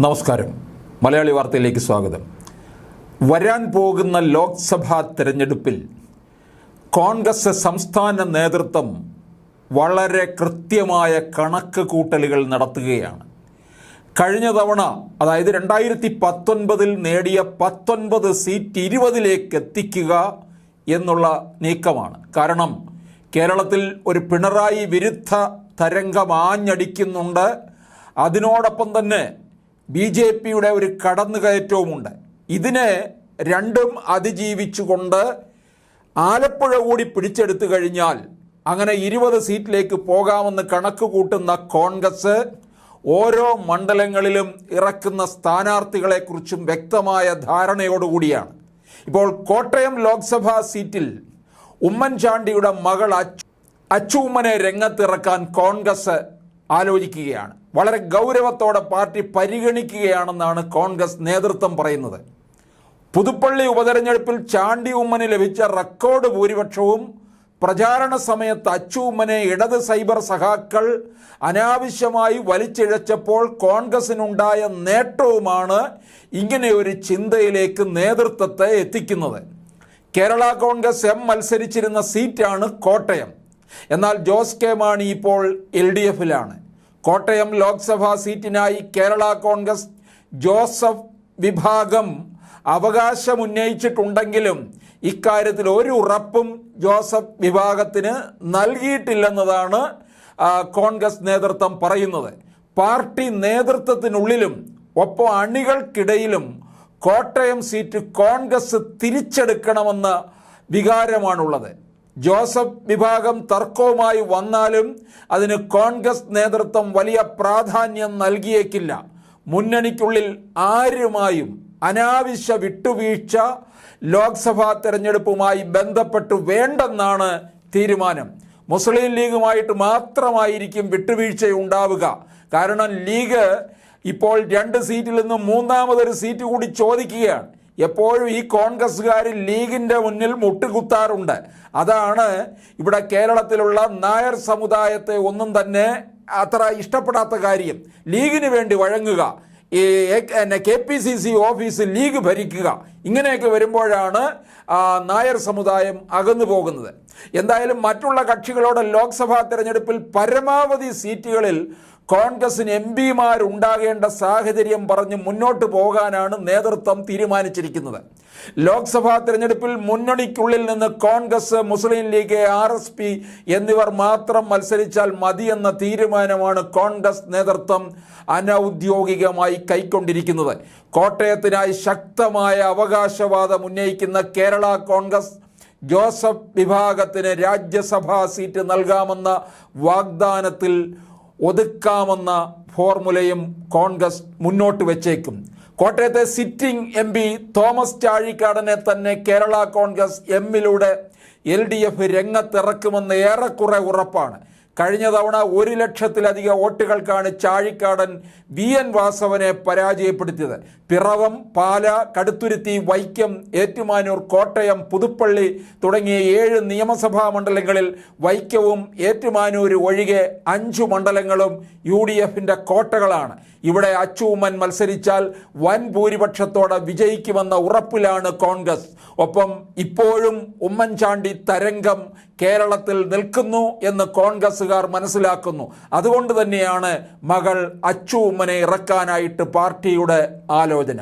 നമസ്കാരം. മലയാളി വാർത്തയിലേക്ക് സ്വാഗതം. വരാൻ പോകുന്ന ലോക്സഭാ തെരഞ്ഞെടുപ്പിൽ കോൺഗ്രസ് സംസ്ഥാന നേതൃത്വം വളരെ കൃത്യമായ കണക്ക് കൂട്ടലുകൾ നടത്തുകയാണ്. കഴിഞ്ഞ തവണ, അതായത് 2019 നേടിയ 19 സീറ്റ് 20ലേക്ക് എത്തിക്കുക എന്നുള്ള നീക്കമാണ്. കാരണം കേരളത്തിൽ ഒരു പിണറായി വിരുദ്ധ തരംഗം ആഞ്ഞടിക്കുന്നുണ്ട്. അതിനോടൊപ്പം തന്നെ BJPയുടെ ഒരു കടന്നുകയറ്റവുമുണ്ട്. ഇതിനെ രണ്ടും അതിജീവിച്ചുകൊണ്ട് ആലപ്പുഴ കൂടി പിടിച്ചെടുത്തു കഴിഞ്ഞാൽ അങ്ങനെ 20 സീറ്റിലേക്ക് പോകാമെന്ന് കണക്ക് കൂട്ടുന്ന കോൺഗ്രസ് ഓരോ മണ്ഡലങ്ങളിലും ഇറക്കുന്ന സ്ഥാനാർത്ഥികളെക്കുറിച്ചും വ്യക്തമായ ധാരണയോടുകൂടിയാണ്. ഇപ്പോൾ കോട്ടയം ലോക്സഭാ സീറ്റിൽ ഉമ്മൻചാണ്ടിയുടെ മകൾ അച്ചൂമ്മനെ രംഗത്തിറക്കാൻ കോൺഗ്രസ് ആലോചിക്കുകയാണ്. വളരെ ഗൗരവത്തോടെ പാർട്ടി പരിഗണിക്കുകയാണെന്നാണ് കോൺഗ്രസ് നേതൃത്വം പറയുന്നത്. പുതുപ്പള്ളി ഉപതെരഞ്ഞെടുപ്പിൽ ചാണ്ടി ഉമ്മന് ലഭിച്ച റെക്കോർഡ് ഭൂരിപക്ഷവും പ്രചാരണ സമയത്ത് അച്ചൂമ്മനെ ഇടത് സൈബർ സഖാക്കൾ അനാവശ്യമായി വലിച്ചിഴച്ചപ്പോൾ കോൺഗ്രസിനുണ്ടായ നേട്ടവുമാണ് ഇങ്ങനെ ഒരു ചിന്തയിലേക്ക് നേതൃത്വത്തെ എത്തിക്കുന്നത്. കേരള കോൺഗ്രസ് എം മത്സരിച്ചിരുന്ന സീറ്റാണ് കോട്ടയം. എന്നാൽ ജോസ് കെ മാണി ഇപ്പോൾ LDFിലാണ്. കോട്ടയം ലോക്സഭാ സീറ്റിനായി കേരള കോൺഗ്രസ് ജോസഫ് വിഭാഗം അവകാശമുന്നയിച്ചിട്ടുണ്ടെങ്കിലും ഇക്കാര്യത്തിൽ ഒരു ഉറപ്പും ജോസഫ് വിഭാഗത്തിന് നൽകിയിട്ടില്ലെന്നതാണ് കോൺഗ്രസ് നേതൃത്വം പറയുന്നത്. പാർട്ടി നേതൃത്വത്തിനുള്ളിലും ഒപ്പം അണികൾക്കിടയിലും കോട്ടയം സീറ്റ് കോൺഗ്രസ് തിരിച്ചെടുക്കണമെന്ന വികാരമാണുള്ളത്. ജോസഫ് വിഭാഗം തർക്കവുമായി വന്നാലും അതിന് കോൺഗ്രസ് നേതൃത്വം വലിയ പ്രാധാന്യം നൽകിയേക്കില്ല. മുന്നണിക്കുള്ളിൽ ആരുമായും അനാവശ്യ വിട്ടുവീഴ്ച ലോക്സഭാ തെരഞ്ഞെടുപ്പുമായി ബന്ധപ്പെട്ട് വേണ്ടെന്നാണ് തീരുമാനം. മുസ്ലിം ലീഗുമായിട്ട് മാത്രമായിരിക്കും വിട്ടുവീഴ്ചയുണ്ടാവുക. കാരണം ലീഗ് ഇപ്പോൾ 2 സീറ്റിൽ നിന്ന് മൂന്നാമതൊരു സീറ്റ് കൂടി ചോദിക്കുകയാണ്. എപ്പോഴും ഈ കോൺഗ്രസ്സുകാർ ലീഗിൻ്റെ മുന്നിൽ മുട്ടുകുത്താറുണ്ട്. അതാണ് ഇവിടെ കേരളത്തിലുള്ള നായർ സമുദായത്തെ ഒന്നും തന്നെ അത്ര ഇഷ്ടപ്പെടാത്ത കാര്യം. ലീഗിന് വേണ്ടി വഴങ്ങുക, KPCC ഓഫീസ് ലീഗ് ഭരിക്കുക, ഇങ്ങനെയൊക്കെ വരുമ്പോഴാണ് നായർ സമുദായം അകന്നു പോകുന്നത്. എന്തായാലും മറ്റുള്ള കക്ഷികളോട് ലോക്സഭാ തെരഞ്ഞെടുപ്പിൽ പരമാവധി സീറ്റുകളിൽ കോൺഗ്രസിന് MPമാരുണ്ടാകേണ്ട സാഹചര്യം പറഞ്ഞ് മുന്നോട്ട് പോകാനാണ് നേതൃത്വം തീരുമാനിച്ചിരിക്കുന്നത്. ലോക്സഭാ തെരഞ്ഞെടുപ്പിൽ മുന്നണിക്കുള്ളിൽ നിന്ന് കോൺഗ്രസ്, മുസ്ലിം ലീഗ്, RSP എന്നിവർ മാത്രം മത്സരിച്ചാൽ മതിയെന്ന തീരുമാനമാണ് കോൺഗ്രസ് നേതൃത്വം അനൗദ്യോഗികമായി കൈക്കൊണ്ടിരിക്കുന്നത്. കോട്ടയത്തിനായി ശക്തമായ അവകാശവാദം ഉന്നയിക്കുന്ന കേരള കോൺഗ്രസ് ജോസഫ് വിഭാഗത്തിന് രാജ്യസഭാ സീറ്റ് നൽകാമെന്ന വാഗ്ദാനത്തിൽ ഒതുക്കാമെന്ന ഫോർമുലയും കോൺഗ്രസ് മുന്നോട്ട് വെച്ചേക്കും. കോട്ടയത്തെ സിറ്റിംഗ് MP തോമസ് ചാഴിക്കാടനെ തന്നെ കേരള കോൺഗ്രസ് എമ്മിലൂടെ LDF രംഗത്തിറക്കുമെന്ന് ഏറെക്കുറെ ഉറപ്പാണ്. കഴിഞ്ഞ തവണ 1 ലക്ഷത്തിലധികം വോട്ടുകൾക്കാണ് ചാഴിക്കാടൻ VN വാസവനെ പരാജയപ്പെടുത്തിയത്. പിറവം, പാല, കടുത്തുരുത്തി, വൈക്കം, ഏറ്റുമാനൂർ, കോട്ടയം, പുതുപ്പള്ളി തുടങ്ങിയ 7 നിയമസഭാ മണ്ഡലങ്ങളിൽ വൈക്കവും ഏറ്റുമാനൂർ ഒഴികെ 5 മണ്ഡലങ്ങളും UDFിൻ്റെ കോട്ടകളാണ്. ഇവിടെ അച്ചൂമ്മൻ മത്സരിച്ചാൽ വൻ ഭൂരിപക്ഷത്തോടെ വിജയിക്കുമെന്ന ഉറപ്പിലാണ് കോൺഗ്രസ്. ഒപ്പം ഇപ്പോഴും ഉമ്മൻചാണ്ടി തരംഗം കേരളത്തിൽ നിൽക്കുന്നു എന്ന് കോൺഗ്രസ്സുകാർ മനസ്സിലാക്കുന്നു. അതുകൊണ്ട് തന്നെയാണ് മകൾ അച്ചൂമ്മനെ ഇറക്കാനായിട്ട് പാർട്ടിയുടെ ആലോചന.